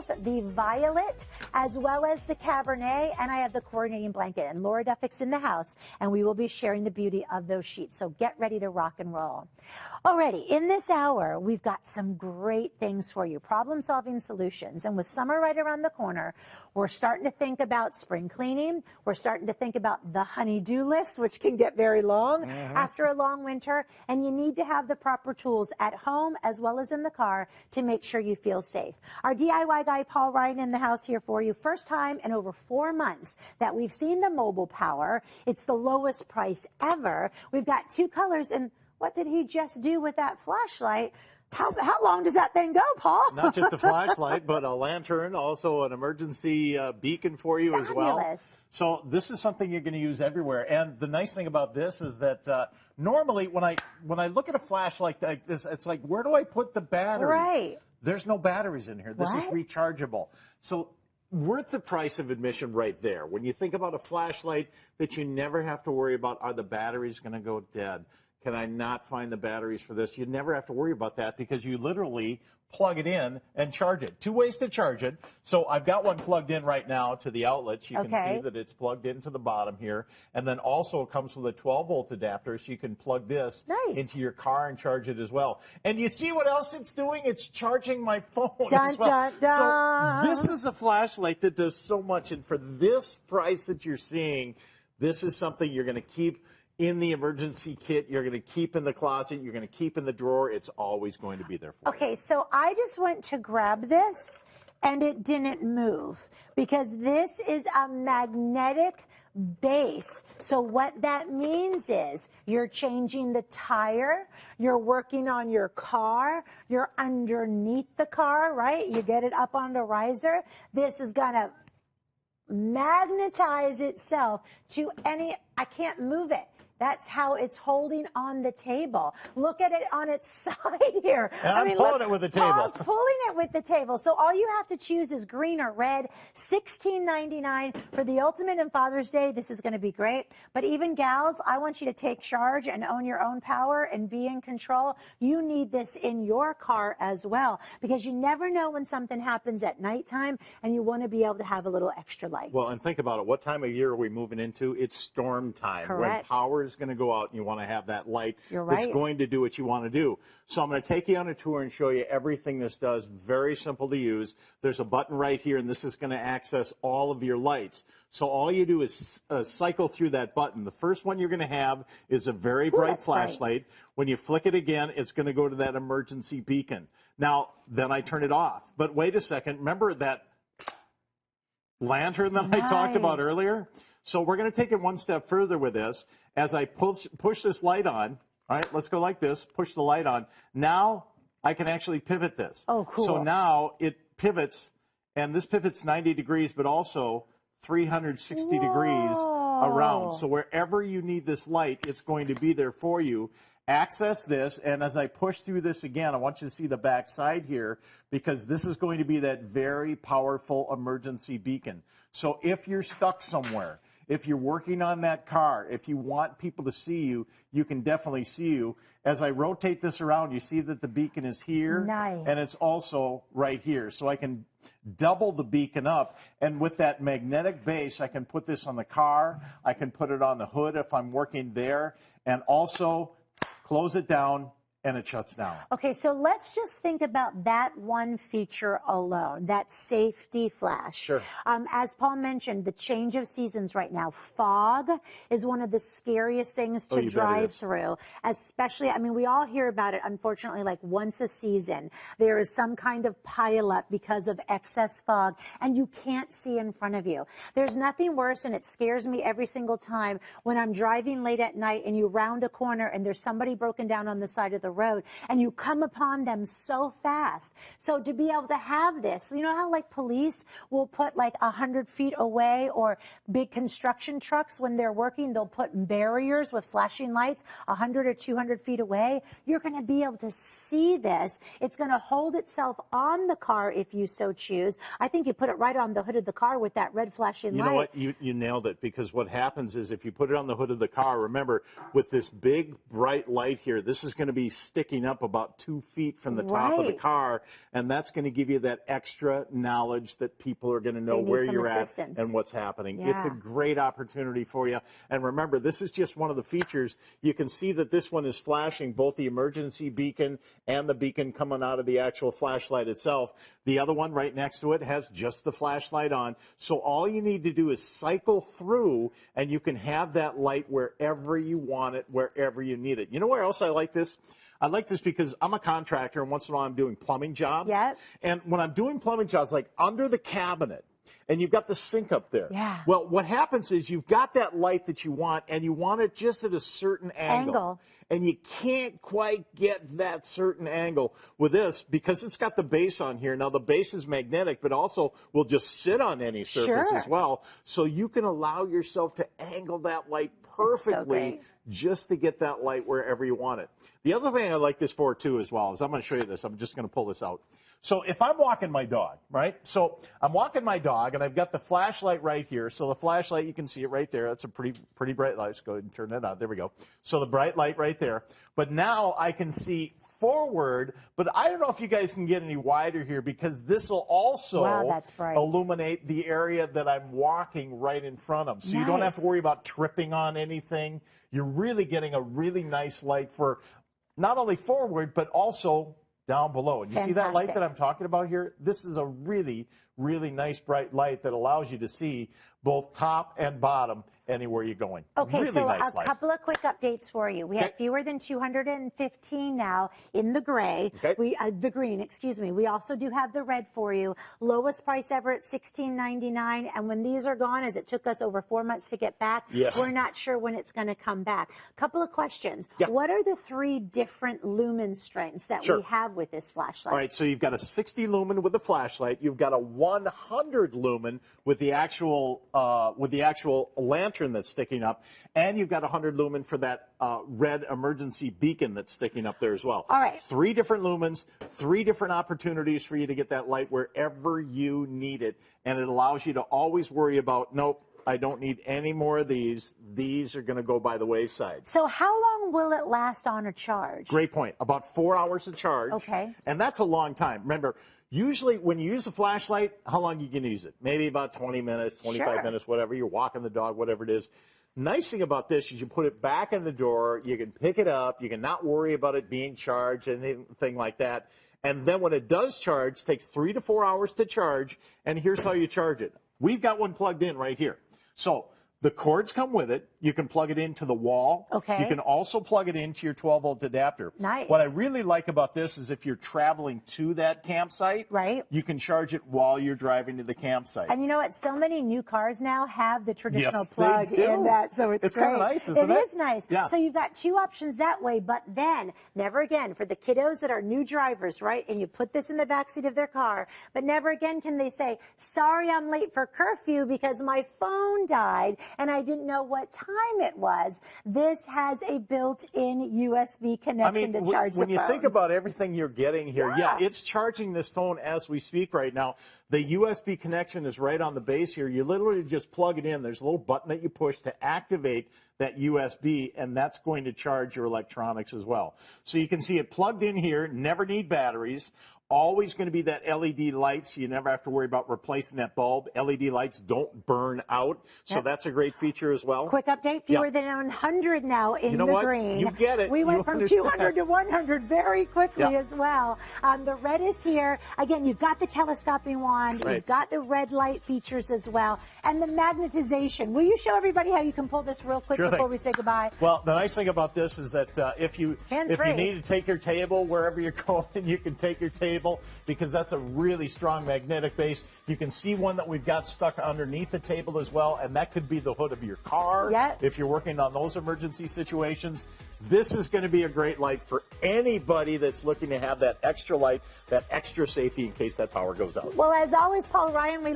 both the Violet as well as the Cabernet, and I have the coordinating blanket. And Laura Duffick's in the house, and we will be sharing the beauty of those sheets. So get ready to rock and roll. Alrighty, in this hour, we've got some great things for you, problem-solving solutions. And with summer right around the corner, we're starting to think about spring cleaning. We're starting to think about the honey-do list, which can get very long after a long winter. And you need to have the proper tools at home as well as in the car to make sure you feel safe. Our DIY guy, Paul Ryan, in the house here for you. First time in over 4 months that we've seen the MobilePower. It's the lowest price ever. We've got 2 colors, and what did he just do with that flashlight? How long does that thing go, Paul? Not just a flashlight, but a lantern, also an emergency beacon for you as well. So this is something you're going to use everywhere. And the nice thing about this is that normally when I look at a flashlight like this, it's like, where do I put the batteries? Right. There's no batteries in here. This is rechargeable. So worth the price of admission right there. When you think about a flashlight that you never have to worry about, are the batteries going to go dead? Can I not find the batteries for this? You never have to worry about that because you literally plug it in and charge it. 2 ways to charge it. So I've got one plugged in right now to the outlets. You can see that it's plugged into the bottom here. And then also it comes with a 12-volt adapter, so you can plug this into your car and charge it as well. And you see what else it's doing? It's charging my phone as well. So this is a flashlight that does so much. And for this price that you're seeing, this is something you're going to keep in the emergency kit, you're going to keep in the closet, you're going to keep in the drawer. It's always going to be there for you. Okay, so I just went to grab this, and it didn't move because this is a magnetic base. So what that means is you're changing the tire, you're working on your car, you're underneath the car, right? You get it up on the riser. This is going to magnetize itself to any, I can't move it. That's how it's holding on the table. Look at it on its side here. And I'm pulling it with the table. Paul's pulling it with the table. So all you have to choose is green or red. $16.99 for the ultimate in Father's Day. This is going to be great. But even gals, I want you to take charge and own your own power and be in control. You need this in your car as well because you never know when something happens at nighttime and you want to be able to have a little extra light. Well, and think about it. What time of year are we moving into? It's storm time. Correct. When power is going to go out and you want to have that light that's going to do what you want to do. So I'm going to take you on a tour and show you everything this does. Very simple to use. There's a button right here, and this is going to access all of your lights. So all you do is cycle through that button. The first one you're going to have is a very bright flashlight. When you flick it again, it's going to go to that emergency beacon. Now, then I turn it off. But wait a second. Remember that lantern that I talked about earlier? So we're going to take it one step further with this. As I push this light on, all right, let's go like this, push the light on. Now I can actually pivot this. Oh, cool. So now it pivots, and this pivots 90 degrees, but also 360 degrees around. So wherever you need this light, it's going to be there for you. Access this, and as I push through this again, I want you to see the back side here because this is going to be that very powerful emergency beacon. So if you're stuck somewhere, if you're working on that car, if you want people to see you, you can definitely see you. As I rotate this around, you see that the beacon is here, and it's also right here. So I can double the beacon up, and with that magnetic base, I can put this on the car, I can put it on the hood if I'm working there, and also close it down, and it shuts down. Okay, so let's just think about that one feature alone, that safety flash. Sure. As Paul mentioned, the change of seasons right now, fog is one of the scariest things to drive through, especially, I mean, we all hear about it, unfortunately, like once a season. There is some kind of pileup because of excess fog, and you can't see in front of you. There's nothing worse, and it scares me every single time when I'm driving late at night and you round a corner and there's somebody broken down on the side of the road and you come upon them so fast. So to be able to have this, you know how like police will put like 100 feet away, or big construction trucks when they're working, they'll put barriers with flashing lights 100 or 200 feet away. You're going to be able to see this. It's going to hold itself on the car if you so choose. I think you put it right on the hood of the car with that red flashing light. You know what? You nailed it, because what happens is if you put it on the hood of the car, remember, with this big bright light here, this is going to be sticking up about 2 feet from the top of the car, and that's going to give you that extra knowledge that people are going to know where you're at and what's happening. It's a great opportunity for you. And remember, this is just one of the features. You can see that this one is flashing both the emergency beacon and the beacon coming out of the actual flashlight itself. The other one right next to it has just the flashlight on. So all you need to do is cycle through, and you can have that light wherever you want it, wherever you need it. You know where else I like this? I like this because I'm a contractor, and once in a while I'm doing plumbing jobs. Yep. And when I'm doing plumbing jobs, like under the cabinet, and you've got the sink up there. Yeah. Well, what happens is you've got that light that you want, and you want it just at a certain angle. And you can't quite get that certain angle with this because it's got the base on here. Now, the base is magnetic, but also will just sit on any surface as well. So you can allow yourself to angle that light perfectly just to get that light wherever you want it. The other thing I like this for, too, as well, is I'm going to show you this. I'm just going to pull this out. So if I'm walking my dog, right? So I'm walking my dog, and I've got the flashlight right here. So the flashlight, you can see it right there. That's a pretty bright light. Let's go ahead and turn that on. There we go. So the bright light right there. But now I can see forward, but I don't know if you guys can get any wider here because this will also illuminate the area that I'm walking right in front of. So you don't have to worry about tripping on anything. You're really getting a really nice light for not only forward, but also down below. And you see that light that I'm talking about here? This is a really, really nice bright light that allows you to see both top and bottom anywhere you're going. Okay, really so nice a couple of quick updates for you. We have fewer than 215 now in the gray. The green, excuse me. We also do have the red for you. Lowest price ever at $16.99. And when these are gone, as it took us over 4 months to get back, we're not sure when it's going to come back. Couple of questions. What are the 3 different lumen strengths that we have with this flashlight? All right, so you've got a 60 lumen with the flashlight. You've got a 100 lumen with the actual lantern that's sticking up, and you've got 100 lumen for that red emergency beacon that's sticking up there as well. All right. 3 different lumens, 3 different opportunities for you to get that light wherever you need it, and it allows you to always worry about, nope, I don't need any more of these. These are going to go by the wayside. So how long will it last on a charge? Great point. About 4 hours of charge. Okay. And that's a long time. Remember, usually when you use a flashlight, how long are you going to use it? Maybe about 20 minutes, 25 minutes, whatever. You're walking the dog, whatever it is. Nice thing about this is you put it back in the door. You can pick it up. You can not worry about it being charged, anything like that. And then when it does charge, it takes 3 to 4 hours to charge. And here's how you charge it. We've got one plugged in right here. So the cords come with it. You can plug it into the wall. Okay. You can also plug it into your 12-volt adapter. Nice. What I really like about this is if you're traveling to that campsite, you can charge it while you're driving to the campsite. And you know what? So many new cars now have the traditional plug in that, so it's great. Kind of nice, isn't it? It is nice. Yeah. So you've got 2 options that way, but then, never again, for the kiddos that are new drivers, right, and you put this in the backseat of their car, but never again can they say, sorry, I'm late for curfew because my phone died and I didn't know what time it was. This has a built-in USB connection to charge the phone. When you think about everything you're getting here, it's charging this phone as we speak right now. The USB connection is right on the base here. You literally just plug it in. There's a little button that you push to activate that USB, and that's going to charge your electronics as well. So you can see it plugged in here, never need batteries. Always going to be that LED light, so you never have to worry about replacing that bulb. LED lights don't burn out, so that's a great feature as well. Quick update, fewer than 100 now in the green. You get it. We went from 200 to 100 very quickly as well. The red is here. Again, you've got the telescoping wand. You've got the red light features as well. And the magnetization. Will you show everybody how you can pull this real quick before we say goodbye? Well, the nice thing about this is that if you need to take your table wherever you're going, you can take your table because that's a really strong magnetic base. You can see one that we've got stuck underneath the table as well, and that could be the hood of your car if you're working on those emergency situations. This is going to be a great light for anybody that's looking to have that extra light, that extra safety in case that power goes out. Well, as always, Paul Ryan, we